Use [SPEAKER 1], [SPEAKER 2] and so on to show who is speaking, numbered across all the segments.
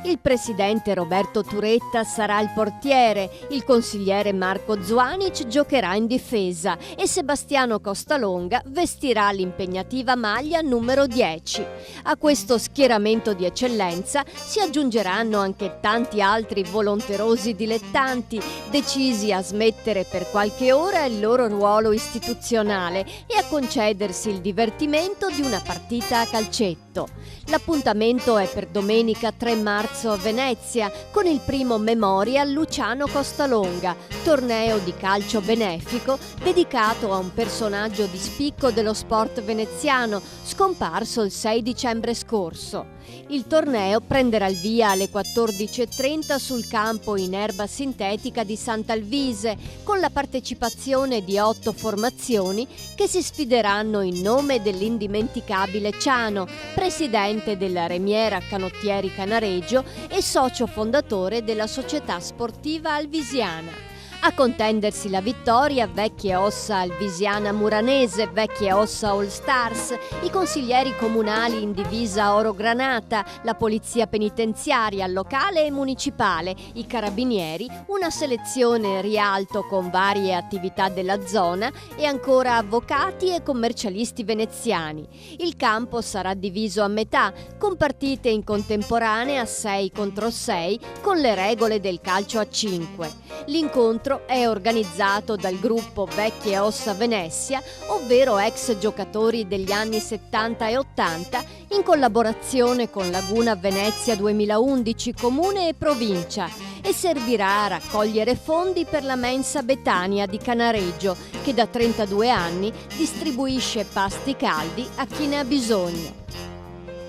[SPEAKER 1] Il presidente Roberto Turetta sarà il portiere, il consigliere Marco Zuanic giocherà in difesa e Sebastiano Costalonga vestirà l'impegnativa maglia numero 10. A questo schieramento di eccellenza si aggiungeranno anche tanti altri volonterosi dilettanti decisi a smettere per qualche ora il loro ruolo istituzionale e a concedersi il divertimento di una partita a calcetto. L'appuntamento è per domenica 3 marzo a Venezia con il primo Memorial Luciano Costalonga, torneo di calcio benefico dedicato a un personaggio di spicco dello sport veneziano scomparso il 6 dicembre scorso. Il torneo prenderà il via alle 14:30 sul campo in erba sintetica di Sant'Alvise con la partecipazione di 8 formazioni che si sfideranno in nome dell'indimenticabile Ciano, presidente della Remiera Canottieri Canareggio e socio fondatore della società sportiva alvisiana. A contendersi la vittoria Vecchie Ossa Alvisiana Muranese, Vecchie Ossa All Stars, i consiglieri comunali in divisa oro granata, la polizia penitenziaria locale e municipale, i carabinieri, una selezione rialto con varie attività della zona e ancora avvocati e commercialisti veneziani. Il campo sarà diviso a metà, con partite in contemporanea 6 contro 6 con le regole del calcio a 5. L'incontro è organizzato dal gruppo Vecchie Ossa Venezia, ovvero ex giocatori degli anni 70 e 80, in collaborazione con Laguna Venezia 2011 Comune e Provincia, e servirà a raccogliere fondi per la Mensa Betania di Canareggio, che da 32 anni distribuisce pasti caldi a chi ne ha bisogno.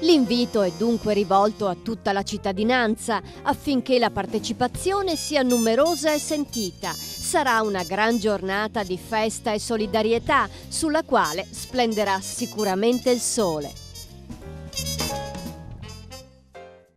[SPEAKER 1] L'invito è dunque rivolto a tutta la cittadinanza affinché la partecipazione sia numerosa e sentita. Sarà una gran giornata di festa e solidarietà sulla quale splenderà sicuramente il sole.